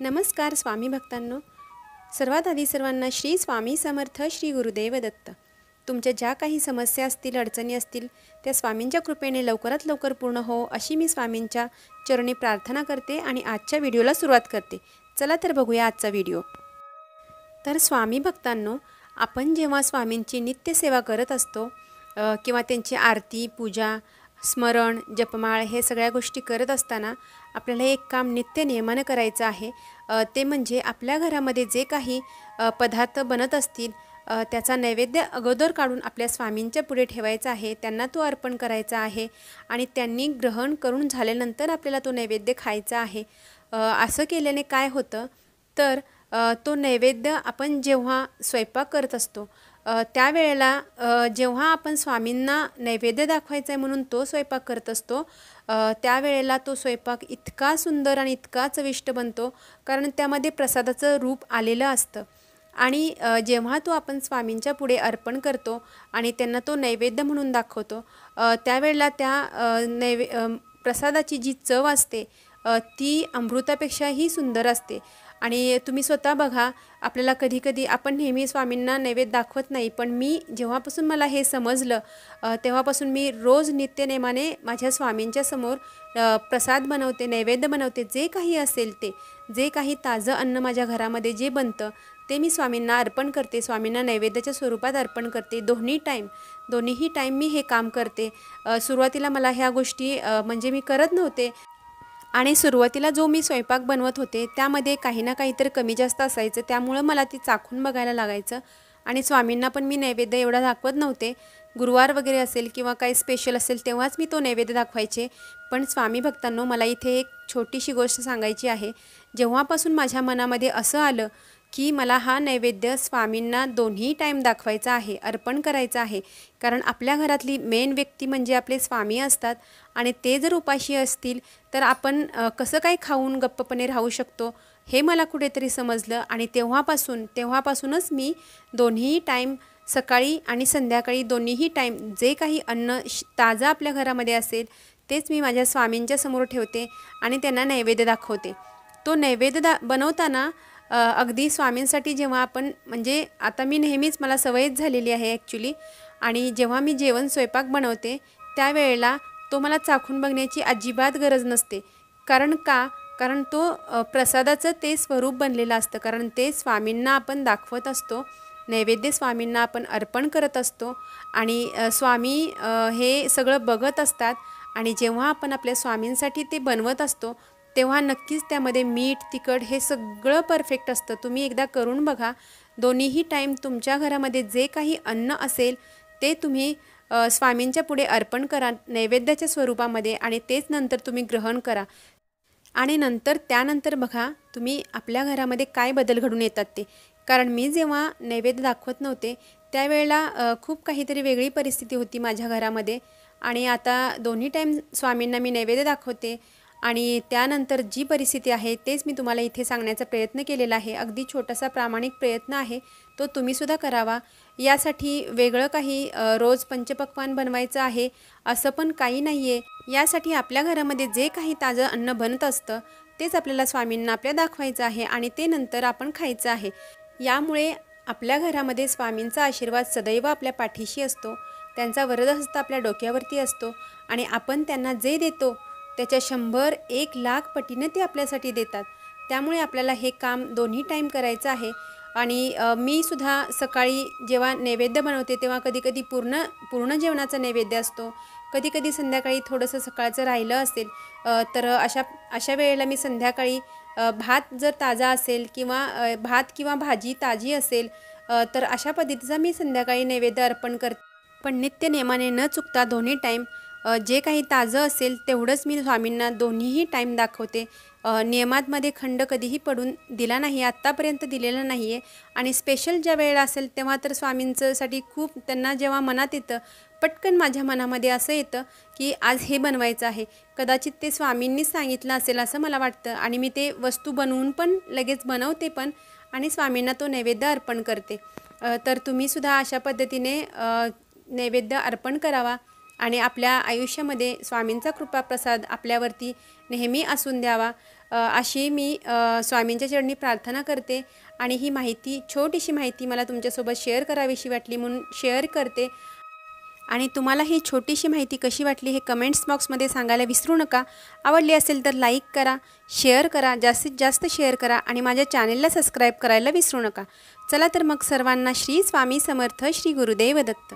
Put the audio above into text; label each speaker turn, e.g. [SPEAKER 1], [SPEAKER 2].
[SPEAKER 1] नमस्कार स्वामी भक्तांनो. सर्वात आधी सर्वांना श्री स्वामी समर्थ, श्री गुरुदेव दत्त. तुमच्या ज्या काही समस्या असतील, अडचणी असतील, त्या स्वामींच्या कृपेने लवकरात लवकर पूर्ण हो अशी मी स्वामींच्या चरणी प्रार्थना करते आणि आजच्या व्हिडिओला सुरुवात करते. चला तर बघूया आजचा व्हिडिओ. तर स्वामी भक्तांनो, आपण जेव्हा स्वामींची नित्यसेवा करत असतो किंवा त्यांची आरती, पूजा, स्मरण, जपमाळ हे सगळ्या गोष्टी करत असताना आपल्याला एक काम नित्य नियमानं करायचं आहे. ते म्हणजे आपल्या घरामध्ये जे काही पदार्थ बनत असतील त्याचा नैवेद्य अगोदर काढून आपल्या स्वामींच्या पुढे ठेवायचा आहे. त्यांना तो अर्पण करायचा आहे आणि त्यांनी ग्रहण करून झाल्यानंतर आपल्याला तो नैवेद्य खायचा आहे. असं केल्याने काय होतं तर तो नैवेद्य आपण जेव्हा स्वयंपाक करत असतो त्यावेळेला जेव्हा आपण स्वामींना नैवेद्य दाखवायचा आहे म्हणून तो स्वयंपाक करत असतो त्यावेळेला तो स्वयंपाक इतका सुंदर आणि इतका चविष्ट बनतो, कारण त्यामध्ये प्रसादाचं रूप आलेलं असतं. आणि जेव्हा तो आपण स्वामींच्या पुढे अर्पण करतो आणि त्यांना तो नैवेद्य म्हणून दाखवतो त्यावेळेला त्या प्रसादाची जी चव असते ती अमृतापेक्षाही सुंदर असते. आणि तुम्ही स्वतः बघा, आपल्याला कधीकधी आपण नेहमी स्वामींना नैवेद्य दाखवत नाही, पण मी जेव्हापासून मला हे समजलं तेव्हापासून मी रोज नित्यनेमाने माझ्या स्वामींच्या समोर प्रसाद बनवते, नैवेद्य बनवते. जे काही असेल ते, जे काही ताजं अन्न माझ्या घरामध्ये जे बनतं ते मी स्वामींना अर्पण करते, स्वामींना नैवेद्याच्या स्वरूपात अर्पण करते. दोन्हीही टाईम मी हे काम करते. सुरुवातीला मला ह्या गोष्टी म्हणजे मी करत नव्हते आणि सुरुवातीला जो मी स्वयंपाक बनवत होते त्यामध्ये काही ना काहीतरी कमी जास्त असायचं, त्यामुळं मला ती चाखून बघायला लागायचं. आणि स्वामींना पण मी नैवेद्य एवढा दाखवत नव्हते. गुरुवार वगैरे असेल किंवा काही स्पेशल असेल तेव्हाच मी तो नैवेद्य दाखवायचे. पण स्वामी भक्तांनो, मला इथे एक छोटीशी गोष्ट सांगायची आहे. जेव्हापासून माझ्या मनामध्ये असं आलं की मला हा नैवेद्य स्वामींना दोन्ही टाईम दाखवायचा आहे, अर्पण करायचा आहे, कारण आपल्या घरातली मेन व्यक्ती म्हणजे आपले स्वामी असतात आणि ते जर उपाशी असतील तर आपण कसं काय खाऊन गप्पपणे राहू शकतो हे मला कुठेतरी समजलं. आणि तेव्हापासूनच मी दोन्ही टाईम, सकाळी आणि संध्याकाळी दोन्हीही टाईम, जे काही अन्न ताजं आपल्या घरामध्ये असेल तेच मी माझ्या स्वामींच्या समोर ठेवते आणि त्यांना नैवेद्य दाखवते. तो नैवेद्य बनवताना अगदी स्वामींसाठी जेव्हा आपण, म्हणजे आता मी नेहमीच, मला सवयच झालेली आहे ॲक्च्युली, आणि जेव्हा मी जेवण स्वयंपाक बनवते त्यावेळेला तो मला चाखून बघण्याची अजिबात गरज नसते. कारण तो प्रसादाचं ते स्वरूप बनलेलं असतं, कारण ते स्वामींना आपण दाखवत असतो, नैवेद्य स्वामींना आपण अर्पण करत असतो आणि स्वामी हे सगळं बघत असतात. आणि जेव्हा आपण आपल्या स्वामींसाठी ते बनवत असतो तेव्हा नक्कीच त्यामध्ये मीठ, तिखट हे सगळं परफेक्ट असतं. तुम्ही एकदा करून बघा. दोन्हीही टाईम तुमच्या घरामध्ये जे काही अन्न असेल ते तुम्ही स्वामींच्या पुढे अर्पण करा नैवेद्याच्या स्वरूपामध्ये आणि तेच नंतर तुम्ही ग्रहण करा. आणि त्यानंतर बघा तुम्ही आपल्या घरामध्ये काय बदल घडून येतात ते. कारण मी जेव्हा नैवेद्य दाखवत नव्हते त्यावेळेला खूप काहीतरी वेगळी परिस्थिती होती माझ्या घरामध्ये. आणि आता दोन्ही टाईम स्वामींना मी नैवेद्य दाखवते आणि त्यानंतर जी परिस्थिती आहे तेच मी तुम्हाला इथे सांगण्याचा प्रयत्न केलेला आहे. अगदी छोटासा प्रामाणिक प्रयत्न आहे, तो तुम्हीसुद्धा करावा. यासाठी वेगळं काही रोज पंचपक्वान्न बनवायचं आहे असं पण काही नाही आहे. यासाठी आपल्या घरामध्ये जे काही ताजं अन्न बनत असतं तेच आपल्याला स्वामींना आपल्या दाखवायचं आहे आणि ते नंतर आपण खायचं आहे. यामुळे आपल्या घरामध्ये स्वामींचा आशीर्वाद सदैव आपल्या पाठीशी असतो, त्यांचा वरदहस्त आपल्या डोक्यावरती असतो आणि आपण त्यांना जे देतो त्याच्या 100-1,00,000 पटीने ते आपल्यासाठी देतात. त्यामुळे आपल्याला हे काम दोन्ही टाईम करायचं आहे. आणि मी सुद्धा सकाळी जेव्हा नैवेद्य बनवते तेव्हा कधीकधी पूर्ण जेवणाचा नैवेद्य असतो, कधीकधी संध्याकाळी थोडंसं सकाळचं राहिलं असेल तर अशा वेळेला मी संध्याकाळी भात जर ताजा असेल किंवा भात किंवा भाजी ताजी असेल तर अशा पद्धतीचा मी संध्याकाळी नैवेद्य अर्पण करते. पण नित्यनेमाने न चुकता दोन्ही टाईम जे काही ताजं असेल तेवढंच मी स्वामींना दोन्हीही टाईम दाखवते. नियमांमध्ये खंड कधीही पडून दिला नाही, आत्तापर्यंत दिलेला नाही आहे. आणि स्पेशल ज्या वेळेला असेल तेव्हा तर स्वामींच्यासाठी खूप, त्यांना जेव्हा मनात येतं, पटकन माझ्या मनामध्ये असं येतं की आज हे बनवायचं आहे, कदाचित ते स्वामींनीच सांगितलं असेल असं मला वाटतं आणि मी ते वस्तू बनवून पण लगेच बनवते पण आणि स्वामींना तो नैवेद्य अर्पण करते. तर तुम्हीसुद्धा अशा पद्धतीने नैवेद्य अर्पण करावा आणि आपल्या आयुष्यामध्ये स्वामींचा कृपाप्रसाद आपल्यावरती नेहमी असून द्यावा. अशी मी स्वामींच्या चरणी प्रार्थना करते आणि ही माहिती, छोटीशी माहिती मला तुमच्यासोबत शेअर करावीशी वाटली म्हणून शेअर करते. आणि तुम्हाला ही छोटीशी माहिती कशी वाटली हे कमेंट्स बॉक्समध्ये सांगायला विसरू नका. आवडली असेल तर लाईक करा, शेअर करा, जास्तीत जास्त शेअर करा आणि माझ्या चॅनेलला सबस्क्राईब करायला विसरू नका. चला तर मग सर्वांना श्री स्वामी समर्थ, श्री गुरुदेव दत्त.